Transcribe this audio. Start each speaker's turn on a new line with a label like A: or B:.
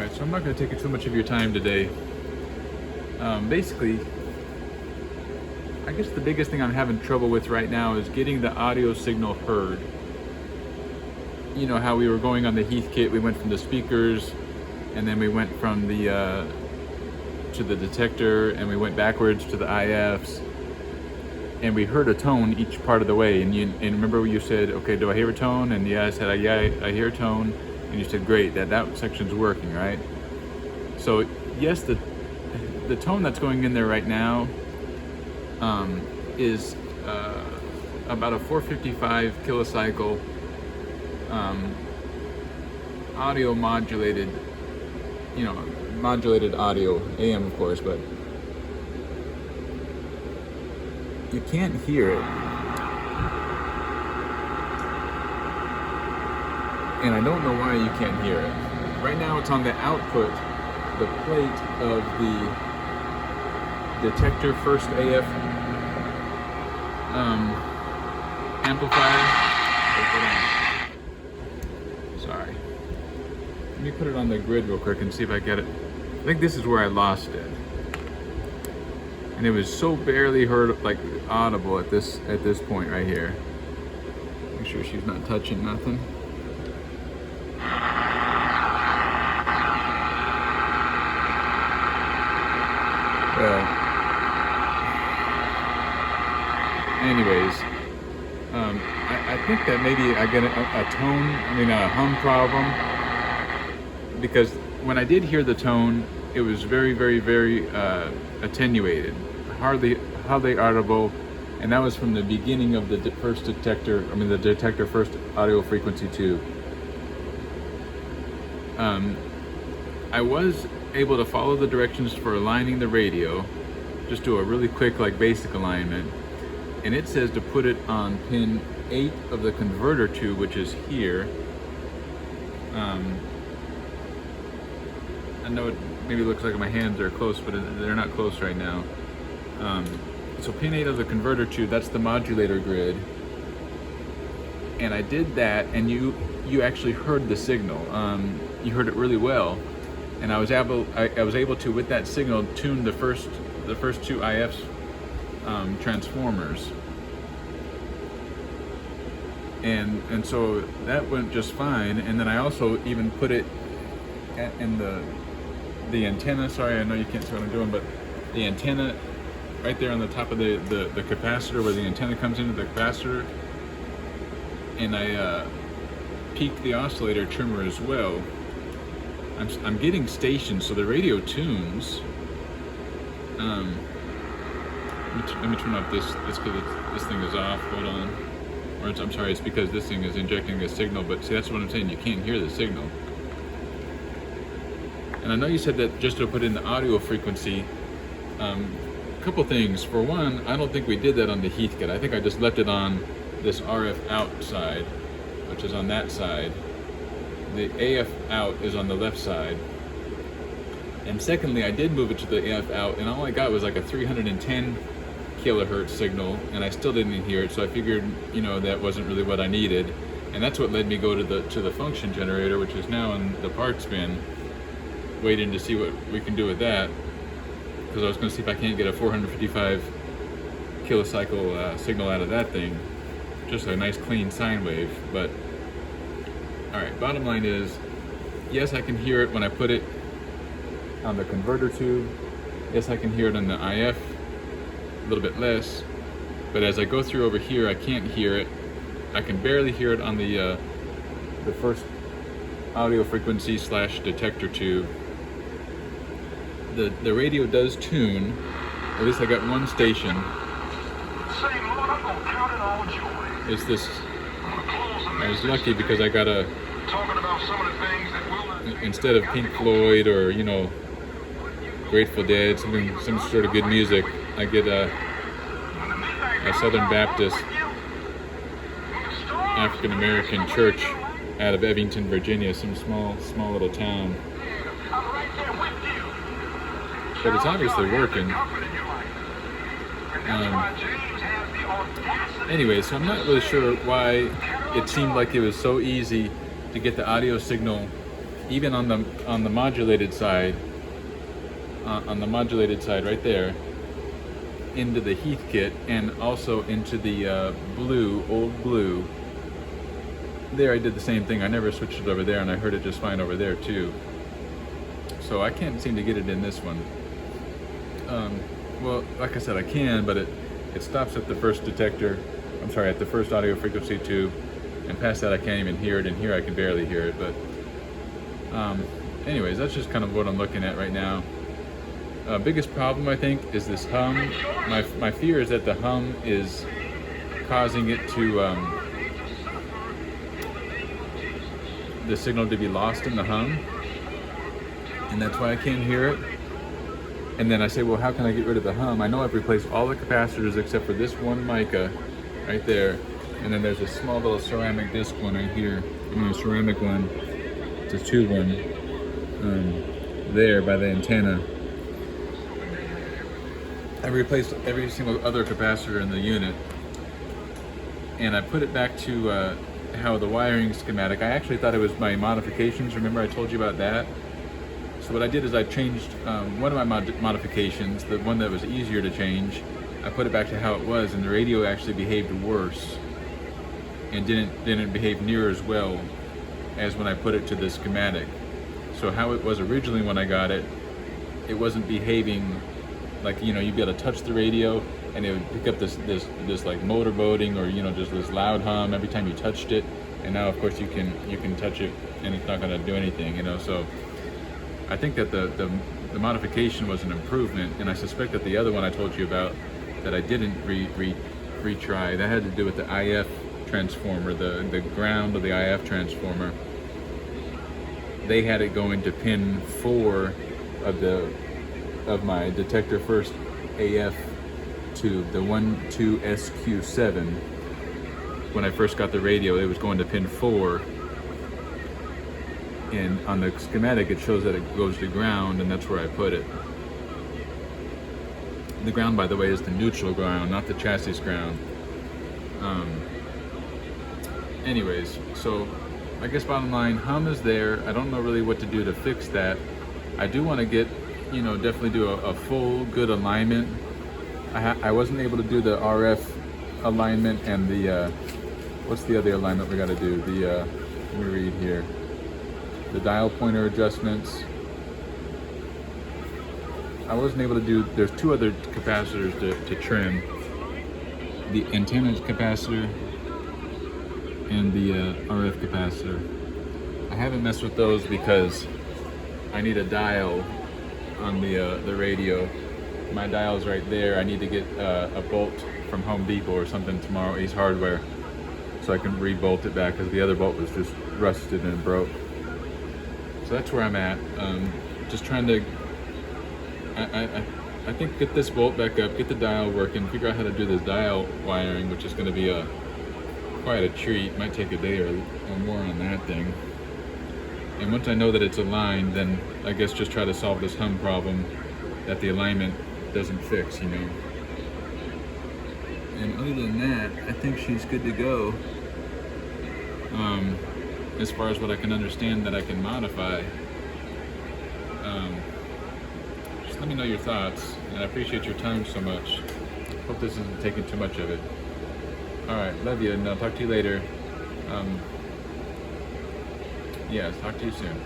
A: Alright, so I'm not going to take too much of your time today. Basically, I guess the biggest thing I'm having trouble with right now is getting the audio signal heard. You know how we were going on the Heath kit, we went from the speakers, and then we went from the to the detector, and we went backwards to the IFs, and we heard a tone each part of the way. And remember you said, okay, do I hear a tone? And yeah, I said, yeah, I hear a tone. And you said, great, that section's working, right? So yes, the tone that's going in there right now is about a 455 kilocycle audio modulated, modulated audio, AM of course, but you can't hear it. And I don't know why you can't hear it. Right now it's on the output, the plate of the detector first AF amplifier. Sorry. Let me put it on the grid real quick and see if I get it. I think this is where I lost it. And it was so barely heard, like audible at this point right here. Make sure she's not touching nothing. Well, anyways, I think that maybe I get a hum problem, because when I did hear the tone, it was very, very, very attenuated, hardly audible, and that was from the beginning of the first detector. The detector first audio frequency tube. I was able to follow the directions for aligning the radio, just do a really quick basic alignment, and it says to put it on pin 8 of the converter tube, which is here. I know it maybe looks like my hands are close, but they're not close right now. So pin 8 of the converter tube, that's the modulator grid, and I did that, and you actually heard the signal. You heard it really well. And I was able to, with that signal, tune the first two IFs transformers, and so that went just fine. And then I also even put it in the antenna. Sorry, I know you can't see what I'm doing, but the antenna right there on the top of the capacitor, where the antenna comes into the capacitor, and I peaked the oscillator trimmer as well. I'm getting stations, so the radio tunes. Let me turn off this. It's because this thing is off. Hold on. Or I'm sorry, it's because this thing is injecting a signal. But see, that's what I'm saying. You can't hear the signal. And I know you said that just to put in the audio frequency. A couple things. For one, I don't think we did that on the Heath kit. I think I just left it on this RF out side, which is on that side. The AF out is on the left side. And secondly, I did move it to the AF out, and all I got was like a 310 kilohertz signal, and I still didn't hear it. So I figured, that wasn't really what I needed, and that's what led me go to the function generator, which is now in the parts bin, waiting to see what we can do with that, because I was going to see if I can't get a 455 kilocycle signal out of that thing, just a nice clean sine wave. But all right, bottom line is, yes, I can hear it when I put it on the converter tube. Yes, I can hear it on the IF, a little bit less. But as I go through over here, I can't hear it. I can barely hear it on the first audio frequency / detector tube. The radio does tune. At least I got one station. It's this. I was lucky because I got instead of Pink Floyd or Grateful Dead, some sort of good music, I get a Southern Baptist African American church out of Evington, Virginia, some small little town. But it's obviously working. Anyway, so I'm not really sure why it seemed like it was so easy to get the audio signal even on the modulated side, right there, into the Heath kit, and also into the old blue. There I did the same thing. I never switched it over there, and I heard it just fine over there too. So I can't seem to get it in this one. Well, like I said, I can, but it stops at the first detector. I'm sorry, at the first audio frequency tube, and past that I can't even hear it, and here I can barely hear it. But anyways, that's just kind of what I'm looking at right now. Biggest problem, I think, is this hum. My fear is that the hum is causing it to the signal to be lost in the hum, and that's why I can't hear it. And then I say, well, how can I get rid of the hum? I know I've replaced all the capacitors except for this one mica right there, and then there's a small little ceramic disc one right here. A ceramic one. It's a tube one there by the antenna. I replaced every single other capacitor in the unit, and I put it back to how the wiring schematic. I actually thought it was my modifications. Remember I told you about that? So what I did is I changed one of my modifications, the one that was easier to change. I put it back to how it was, and the radio actually behaved worse and didn't behave near as well as when I put it to the schematic. So how it was originally when I got it, it wasn't behaving like, you'd be able to touch the radio and it would pick up this like motorboating, or just this loud hum every time you touched it. And now of course you can touch it and it's not going to do anything, so I think that the modification was an improvement, and I suspect that the other one I told you about that I didn't retry, that had to do with the IF transformer, the ground of the IF transformer. They had it going to pin 4 of my detector first AF tube, the 12SQ7. When I first got the radio, it was going to pin 4. And on the schematic it shows that it goes to ground, and that's where I put it. The ground, by the way, is the neutral ground, not the chassis ground. Anyways, so I guess bottom line, hum is there. I don't know really what to do to fix that. I do want to get, definitely do a full good alignment. I wasn't able to do the RF alignment and the what's the other alignment we got to do? Let me read here. The dial pointer adjustments. I wasn't able to do, there's 2 other capacitors to trim. The antenna capacitor and the RF capacitor. I haven't messed with those because I need a dial on the radio. My dial's right there. I need to get a bolt from Home Depot or something tomorrow, Ace Hardware, so I can re-bolt it back, because the other bolt was just rusted and broke. So that's where I'm at. Just trying to, I think, get this bolt back up, get the dial working, figure out how to do this dial wiring, which is going to be quite a treat. Might take a day or more on that thing. And once I know that it's aligned, then I guess just try to solve this hum problem that the alignment doesn't fix, And other than that, I think she's good to go. As far as what I can understand that I can modify. Just let me know your thoughts, and I appreciate your time so much. Hope this isn't taking too much of it. Alright, love you, and I'll talk to you later. Yeah, talk to you soon.